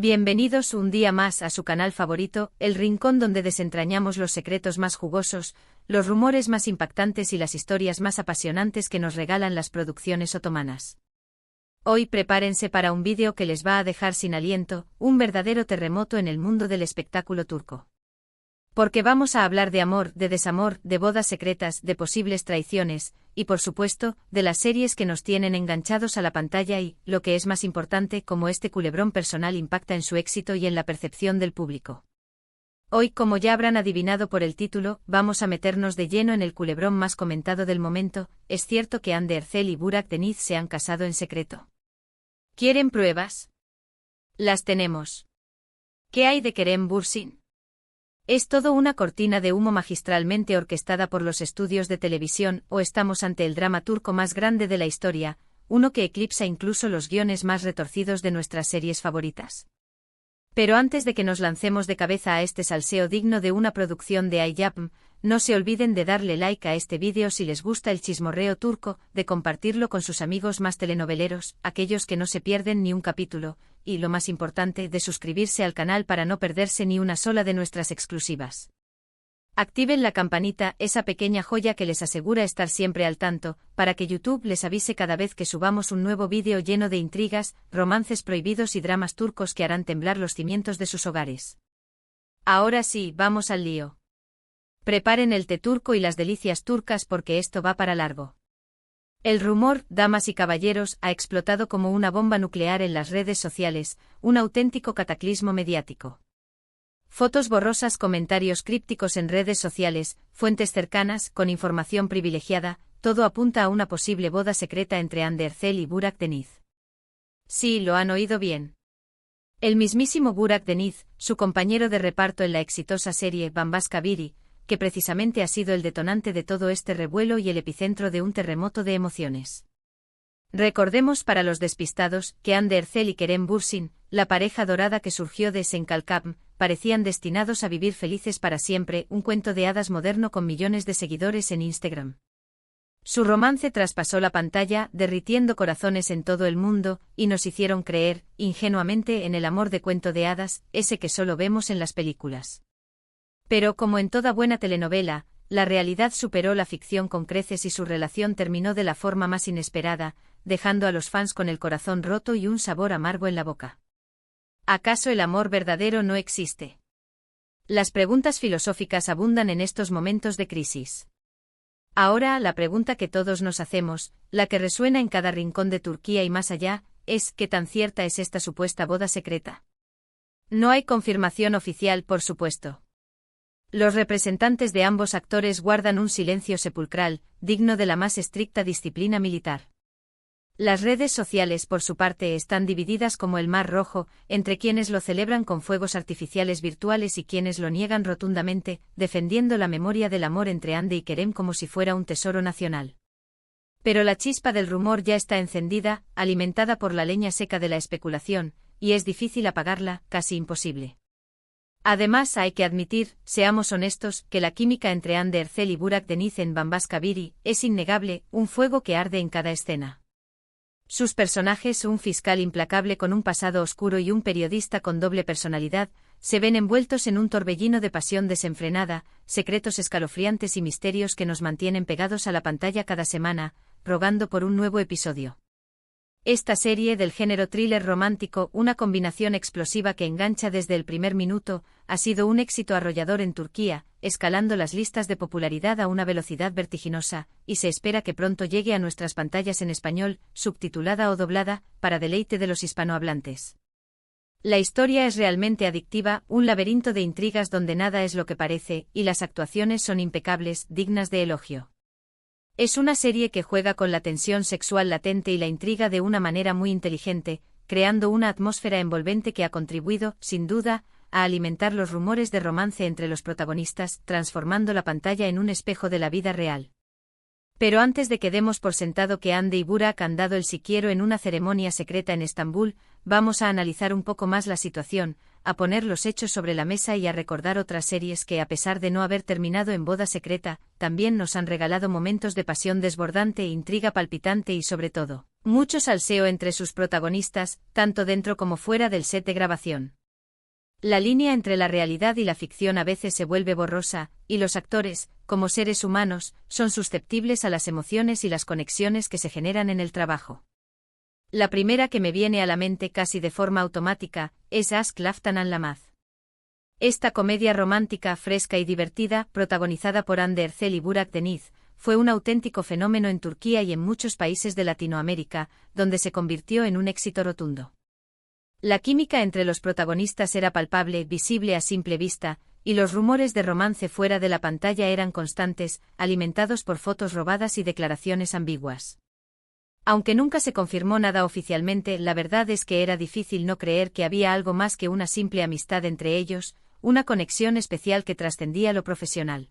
Bienvenidos un día más a su canal favorito, el rincón donde desentrañamos los secretos más jugosos, los rumores más impactantes y las historias más apasionantes que nos regalan las producciones otomanas. Hoy prepárense para un vídeo que les va a dejar sin aliento, un verdadero terremoto en el mundo del espectáculo turco. Porque vamos a hablar de amor, de desamor, de bodas secretas, de posibles traiciones, y por supuesto, de las series que nos tienen enganchados a la pantalla y, lo que es más importante, cómo este culebrón personal impacta en su éxito y en la percepción del público. Hoy, como ya habrán adivinado por el título, vamos a meternos de lleno en el culebrón más comentado del momento. Es cierto que Hande Erçel y Burak Deniz se han casado en secreto. ¿Quieren pruebas? Las tenemos. ¿Qué hay de Kerem Bürsin? ¿Es todo una cortina de humo magistralmente orquestada por los estudios de televisión o estamos ante el drama turco más grande de la historia, uno que eclipsa incluso los guiones más retorcidos de nuestras series favoritas? Pero antes de que nos lancemos de cabeza a este salseo digno de una producción de iYapım, no se olviden de darle like a este vídeo si les gusta el chismorreo turco, de compartirlo con sus amigos más telenoveleros, aquellos que no se pierden ni un capítulo, y lo más importante, de suscribirse al canal para no perderse ni una sola de nuestras exclusivas. Activen la campanita, esa pequeña joya que les asegura estar siempre al tanto, para que YouTube les avise cada vez que subamos un nuevo vídeo lleno de intrigas, romances prohibidos y dramas turcos que harán temblar los cimientos de sus hogares. Ahora sí, vamos al lío. Preparen el té turco y las delicias turcas porque esto va para largo. El rumor, damas y caballeros, ha explotado como una bomba nuclear en las redes sociales, un auténtico cataclismo mediático. Fotos borrosas, comentarios crípticos en redes sociales, fuentes cercanas, con información privilegiada, todo apunta a una posible boda secreta entre Hande Erçel y Burak Deniz. Sí, lo han oído bien. El mismísimo Burak Deniz, su compañero de reparto en la exitosa serie Bambaşka Biri, que precisamente ha sido el detonante de todo este revuelo y el epicentro de un terremoto de emociones. Recordemos para los despistados que Hande Erçel y Kerem Bürsin, la pareja dorada que surgió de Senkalkapm, parecían destinados a vivir felices para siempre, un cuento de hadas moderno con millones de seguidores en Instagram. Su romance traspasó la pantalla, derritiendo corazones en todo el mundo, y nos hicieron creer, ingenuamente, en el amor de cuento de hadas, ese que solo vemos en las películas. Pero como en toda buena telenovela, la realidad superó la ficción con creces y su relación terminó de la forma más inesperada, dejando a los fans con el corazón roto y un sabor amargo en la boca. ¿Acaso el amor verdadero no existe? Las preguntas filosóficas abundan en estos momentos de crisis. Ahora, la pregunta que todos nos hacemos, la que resuena en cada rincón de Turquía y más allá, es ¿qué tan cierta es esta supuesta boda secreta? No hay confirmación oficial, por supuesto. Los representantes de ambos actores guardan un silencio sepulcral, digno de la más estricta disciplina militar. Las redes sociales, por su parte, están divididas como el Mar Rojo, entre quienes lo celebran con fuegos artificiales virtuales y quienes lo niegan rotundamente, defendiendo la memoria del amor entre Hande y Kerem como si fuera un tesoro nacional. Pero la chispa del rumor ya está encendida, alimentada por la leña seca de la especulación, y es difícil apagarla, casi imposible. Además hay que admitir, seamos honestos, que la química entre Hande Erçel y Burak Deniz en Bambaşka Biri es innegable, un fuego que arde en cada escena. Sus personajes, un fiscal implacable con un pasado oscuro y un periodista con doble personalidad, se ven envueltos en un torbellino de pasión desenfrenada, secretos escalofriantes y misterios que nos mantienen pegados a la pantalla cada semana, rogando por un nuevo episodio. Esta serie del género thriller romántico, una combinación explosiva que engancha desde el primer minuto, ha sido un éxito arrollador en Turquía, escalando las listas de popularidad a una velocidad vertiginosa, y se espera que pronto llegue a nuestras pantallas en español, subtitulada o doblada, para deleite de los hispanohablantes. La historia es realmente adictiva, un laberinto de intrigas donde nada es lo que parece, y las actuaciones son impecables, dignas de elogio. Es una serie que juega con la tensión sexual latente y la intriga de una manera muy inteligente, creando una atmósfera envolvente que ha contribuido, sin duda, a alimentar los rumores de romance entre los protagonistas, transformando la pantalla en un espejo de la vida real. Pero antes de que demos por sentado que Hande y Burak han dado el sí quiero en una ceremonia secreta en Estambul, vamos a analizar un poco más la situación, a poner los hechos sobre la mesa y a recordar otras series que, a pesar de no haber terminado en boda secreta, también nos han regalado momentos de pasión desbordante, intriga palpitante y, sobre todo, Mucho salseo entre sus protagonistas, tanto dentro como fuera del set de grabación. La línea entre la realidad y la ficción a veces se vuelve borrosa, y los actores, como seres humanos, son susceptibles a las emociones y las conexiones que se generan en el trabajo. La primera que me viene a la mente casi de forma automática es Aşk Laftan Anlamaz. Esta comedia romántica fresca y divertida, protagonizada por Hande Erçel y Burak Deniz, fue un auténtico fenómeno en Turquía y en muchos países de Latinoamérica, donde se convirtió en un éxito rotundo. La química entre los protagonistas era palpable, visible a simple vista, y los rumores de romance fuera de la pantalla eran constantes, alimentados por fotos robadas y declaraciones ambiguas. Aunque nunca se confirmó nada oficialmente, la verdad es que era difícil no creer que había algo más que una simple amistad entre ellos, una conexión especial que trascendía lo profesional.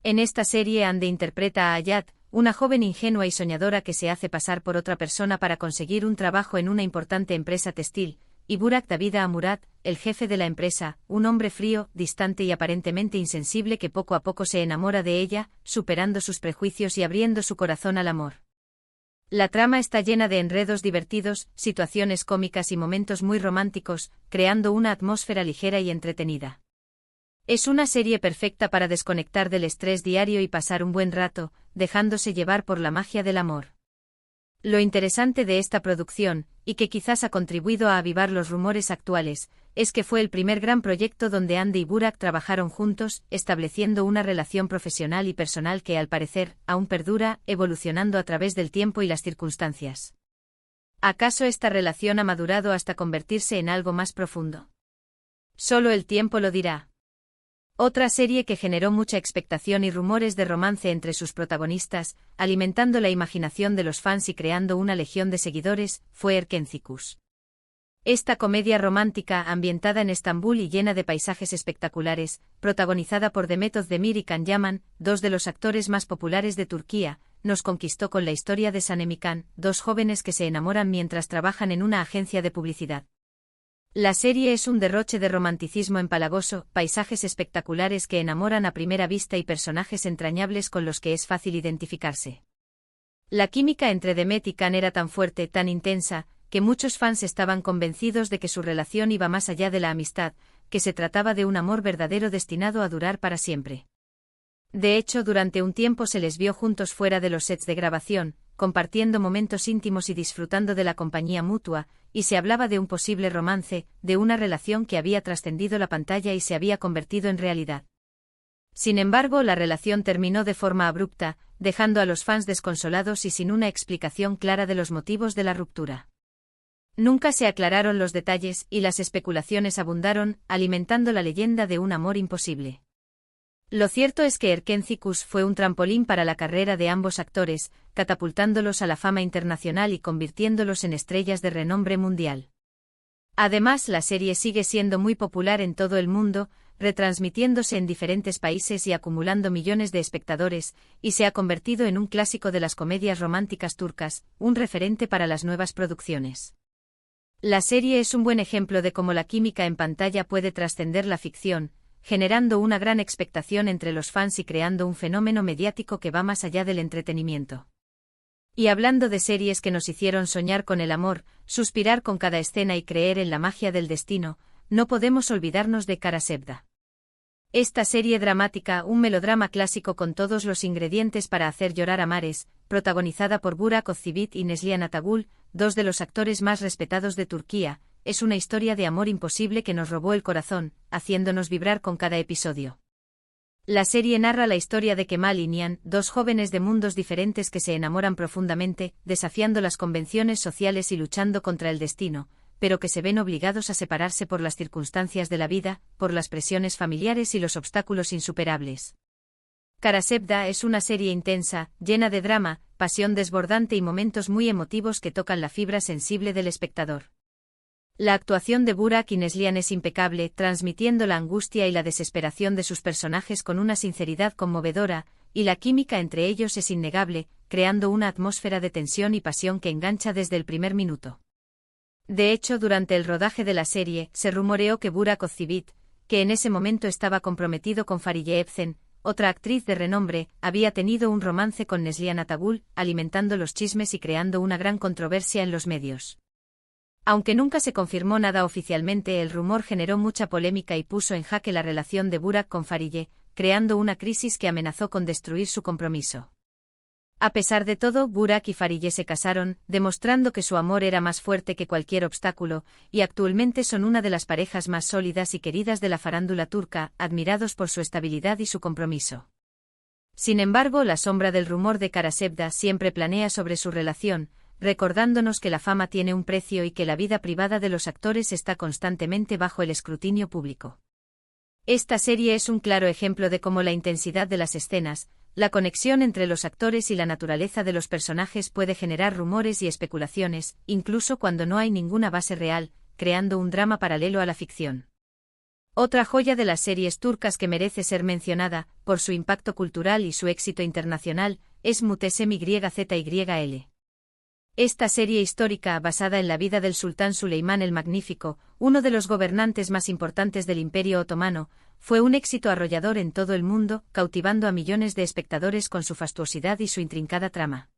En esta serie Hande interpreta a Hayat, una joven ingenua y soñadora que se hace pasar por otra persona para conseguir un trabajo en una importante empresa textil, y Burak da vida a Murat, el jefe de la empresa, un hombre frío, distante y aparentemente insensible que poco a poco se enamora de ella, superando sus prejuicios y abriendo su corazón al amor. La trama está llena de enredos divertidos, situaciones cómicas y momentos muy románticos, creando una atmósfera ligera y entretenida. Es una serie perfecta para desconectar del estrés diario y pasar un buen rato, dejándose llevar por la magia del amor. Lo interesante de esta producción, y que quizás ha contribuido a avivar los rumores actuales, es que fue el primer gran proyecto donde Hande y Burak trabajaron juntos, estableciendo una relación profesional y personal que, al parecer, aún perdura, evolucionando a través del tiempo y las circunstancias. ¿Acaso esta relación ha madurado hasta convertirse en algo más profundo? Solo el tiempo lo dirá. Otra serie que generó mucha expectación y rumores de romance entre sus protagonistas, alimentando la imaginación de los fans y creando una legión de seguidores, fue Erkencikus. Esta comedia romántica ambientada en Estambul y llena de paisajes espectaculares, protagonizada por Demet Özdemir y Can Yaman, dos de los actores más populares de Turquía, nos conquistó con la historia de Sanem y Can, dos jóvenes que se enamoran mientras trabajan en una agencia de publicidad. La serie es un derroche de romanticismo empalagoso, paisajes espectaculares que enamoran a primera vista y personajes entrañables con los que es fácil identificarse. La química entre Demet y Can era tan fuerte, tan intensa, que muchos fans estaban convencidos de que su relación iba más allá de la amistad, que se trataba de un amor verdadero destinado a durar para siempre. De hecho, durante un tiempo se les vio juntos fuera de los sets de grabación, compartiendo momentos íntimos y disfrutando de la compañía mutua, y se hablaba de un posible romance, de una relación que había trascendido la pantalla y se había convertido en realidad. Sin embargo, la relación terminó de forma abrupta, dejando a los fans desconsolados y sin una explicación clara de los motivos de la ruptura. Nunca se aclararon los detalles y las especulaciones abundaron, alimentando la leyenda de un amor imposible. Lo cierto es que Erkencikus fue un trampolín para la carrera de ambos actores, catapultándolos a la fama internacional y convirtiéndolos en estrellas de renombre mundial. Además, la serie sigue siendo muy popular en todo el mundo, retransmitiéndose en diferentes países y acumulando millones de espectadores, y se ha convertido en un clásico de las comedias románticas turcas, un referente para las nuevas producciones. La serie es un buen ejemplo de cómo la química en pantalla puede trascender la ficción, generando una gran expectación entre los fans y creando un fenómeno mediático que va más allá del entretenimiento. Y hablando de series que nos hicieron soñar con el amor, suspirar con cada escena y creer en la magia del destino, no podemos olvidarnos de Kara Sevda. Esta serie dramática, un melodrama clásico con todos los ingredientes para hacer llorar a mares, protagonizada por Burak Özçivit y Neslihan Atagül, dos de los actores más respetados de Turquía, es una historia de amor imposible que nos robó el corazón, haciéndonos vibrar con cada episodio. La serie narra la historia de Kemal y Nihan, dos jóvenes de mundos diferentes que se enamoran profundamente, desafiando las convenciones sociales y luchando contra el destino, pero que se ven obligados a separarse por las circunstancias de la vida, por las presiones familiares y los obstáculos insuperables. Kara Sevda es una serie intensa, llena de drama, pasión desbordante y momentos muy emotivos que tocan la fibra sensible del espectador. La actuación de Burak y Neslihan es impecable, transmitiendo la angustia y la desesperación de sus personajes con una sinceridad conmovedora, y la química entre ellos es innegable, creando una atmósfera de tensión y pasión que engancha desde el primer minuto. De hecho, durante el rodaje de la serie, se rumoreó que Burak Özçivit, que en ese momento estaba comprometido con Fariye Evcen, otra actriz de renombre, había tenido un romance con Neslihan Atagul, alimentando los chismes y creando una gran controversia en los medios. Aunque nunca se confirmó nada oficialmente, el rumor generó mucha polémica y puso en jaque la relación de Burak con Farideh, creando una crisis que amenazó con destruir su compromiso. A pesar de todo, Burak y Farideh se casaron, demostrando que su amor era más fuerte que cualquier obstáculo, y actualmente son una de las parejas más sólidas y queridas de la farándula turca, admirados por su estabilidad y su compromiso. Sin embargo, la sombra del rumor de Karasevda siempre planea sobre su relación, recordándonos que la fama tiene un precio y que la vida privada de los actores está constantemente bajo el escrutinio público. Esta serie es un claro ejemplo de cómo la intensidad de las escenas, la conexión entre los actores y la naturaleza de los personajes puede generar rumores y especulaciones, incluso cuando no hay ninguna base real, creando un drama paralelo a la ficción. Otra joya de las series turcas que merece ser mencionada, por su impacto cultural y su éxito internacional, es Muhteşem Yüzyıl. Esta serie histórica, basada en la vida del sultán Suleimán el Magnífico, uno de los gobernantes más importantes del Imperio Otomano, fue un éxito arrollador en todo el mundo, cautivando a millones de espectadores con su fastuosidad y su intrincada trama.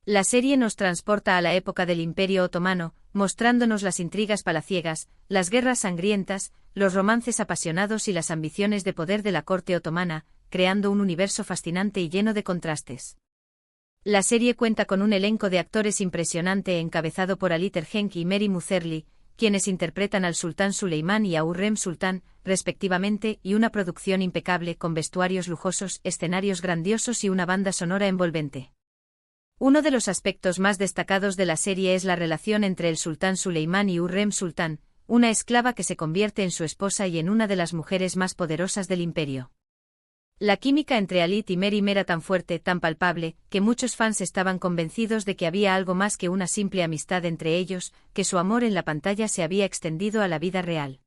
La serie nos transporta a la época del Imperio Otomano, mostrándonos las intrigas palaciegas, las guerras sangrientas, los romances apasionados y las ambiciones de poder de la corte otomana, creando un universo fascinante y lleno de contrastes. La serie cuenta con un elenco de actores impresionante encabezado por Ali Tergenk y Meri Muzerli, quienes interpretan al sultán Suleimán y a Hürrem Sultán, respectivamente, y una producción impecable con vestuarios lujosos, escenarios grandiosos y una banda sonora envolvente. Uno de los aspectos más destacados de la serie es la relación entre el sultán Suleimán y Hürrem Sultán, una esclava que se convierte en su esposa y en una de las mujeres más poderosas del imperio. La química entre Halit y Meryem era tan fuerte, tan palpable, que muchos fans estaban convencidos de que había algo más que una simple amistad entre ellos, que su amor en la pantalla se había extendido a la vida real.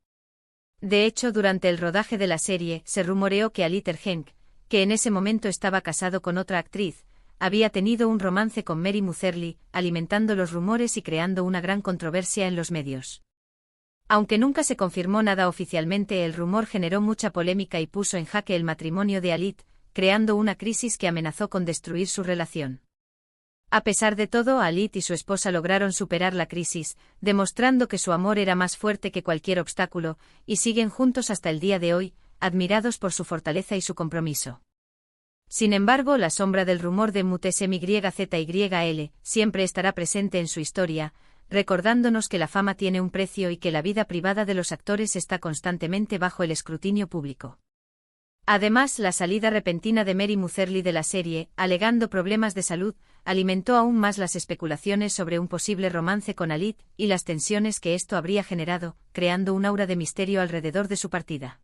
De hecho, durante el rodaje de la serie, se rumoreó que Ali Tergenk, que en ese momento estaba casado con otra actriz, había tenido un romance con Meri Muzerli, alimentando los rumores y creando una gran controversia en los medios. Aunque nunca se confirmó nada oficialmente, el rumor generó mucha polémica y puso en jaque el matrimonio de Halit, creando una crisis que amenazó con destruir su relación. A pesar de todo, Halit y su esposa lograron superar la crisis, demostrando que su amor era más fuerte que cualquier obstáculo, y siguen juntos hasta el día de hoy, admirados por su fortaleza y su compromiso. Sin embargo, la sombra del rumor de Muhteşem Yüzyıl siempre estará presente en su historia, recordándonos que la fama tiene un precio y que la vida privada de los actores está constantemente bajo el escrutinio público. Además, la salida repentina de Meri Muzerli de la serie, alegando problemas de salud, alimentó aún más las especulaciones sobre un posible romance con Halit y las tensiones que esto habría generado, creando un aura de misterio alrededor de su partida.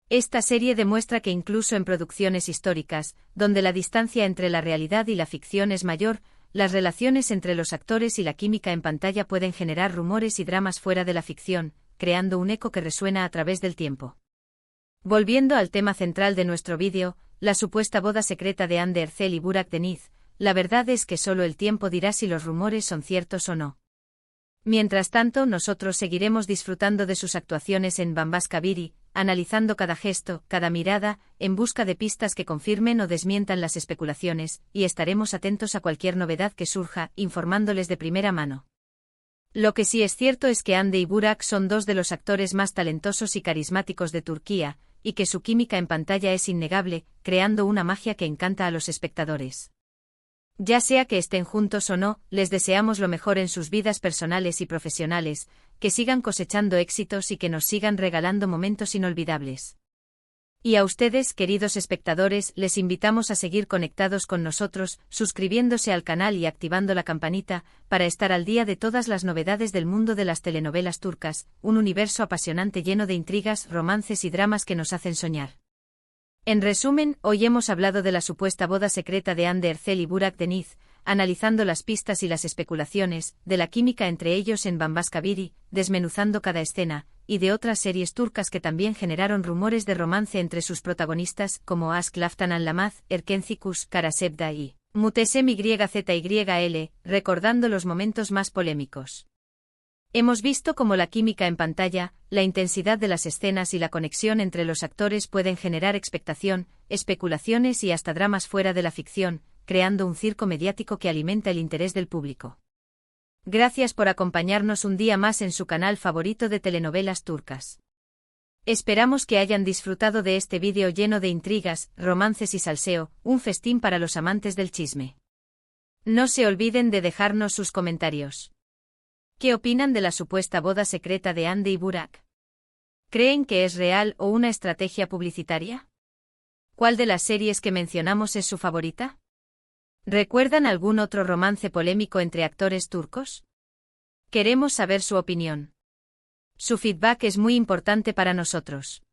Esta serie demuestra que incluso en producciones históricas, donde la distancia entre la realidad y la ficción es mayor, las relaciones entre los actores y la química en pantalla pueden generar rumores y dramas fuera de la ficción, creando un eco que resuena a través del tiempo. Volviendo al tema central de nuestro vídeo, la supuesta boda secreta de Hande Erçel y Burak Deniz, la verdad es que solo el tiempo dirá si los rumores son ciertos o no. Mientras tanto, nosotros seguiremos disfrutando de sus actuaciones en Bambaşkabiri, analizando cada gesto, cada mirada, en busca de pistas que confirmen o desmientan las especulaciones, y estaremos atentos a cualquier novedad que surja, informándoles de primera mano. Lo que sí es cierto es que Hande y Burak son dos de los actores más talentosos y carismáticos de Turquía, y que su química en pantalla es innegable, creando una magia que encanta a los espectadores. Ya sea que estén juntos o no, les deseamos lo mejor en sus vidas personales y profesionales, que sigan cosechando éxitos y que nos sigan regalando momentos inolvidables. Y a ustedes, queridos espectadores, les invitamos a seguir conectados con nosotros, suscribiéndose al canal y activando la campanita, para estar al día de todas las novedades del mundo de las telenovelas turcas, un universo apasionante lleno de intrigas, romances y dramas que nos hacen soñar. En resumen, hoy hemos hablado de la supuesta boda secreta de Hande Erçel y Burak Deniz, analizando las pistas y las especulaciones, de la química entre ellos en Bambaşkabiri, desmenuzando cada escena, y de otras series turcas que también generaron rumores de romance entre sus protagonistas, como Aşk Laftan Anlamaz, Erkencikus, Karasevda y Muhteşem Yüzyıl, recordando los momentos más polémicos. Hemos visto cómo la química en pantalla, la intensidad de las escenas y la conexión entre los actores pueden generar expectación, especulaciones y hasta dramas fuera de la ficción, creando un circo mediático que alimenta el interés del público. Gracias por acompañarnos un día más en su canal favorito de telenovelas turcas. Esperamos que hayan disfrutado de este vídeo lleno de intrigas, romances y salseo, un festín para los amantes del chisme. No se olviden de dejarnos sus comentarios. ¿Qué opinan de la supuesta boda secreta de Hande y Burak? ¿Creen que es real o una estrategia publicitaria? ¿Cuál de las series que mencionamos es su favorita? ¿Recuerdan algún otro romance polémico entre actores turcos? Queremos saber su opinión. Su feedback es muy importante para nosotros.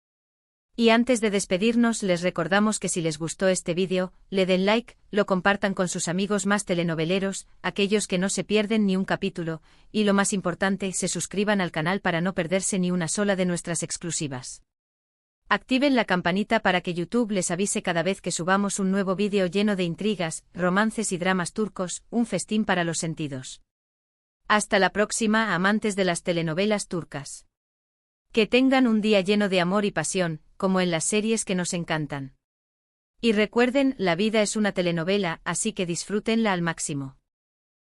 Y antes de despedirnos les recordamos que si les gustó este vídeo, le den like, lo compartan con sus amigos más telenoveleros, aquellos que no se pierden ni un capítulo, y lo más importante, se suscriban al canal para no perderse ni una sola de nuestras exclusivas. Activen la campanita para que YouTube les avise cada vez que subamos un nuevo vídeo lleno de intrigas, romances y dramas turcos, un festín para los sentidos. Hasta la próxima, amantes de las telenovelas turcas. Que tengan un día lleno de amor y pasión, como en las series que nos encantan. Y recuerden, la vida es una telenovela, así que disfrútenla al máximo.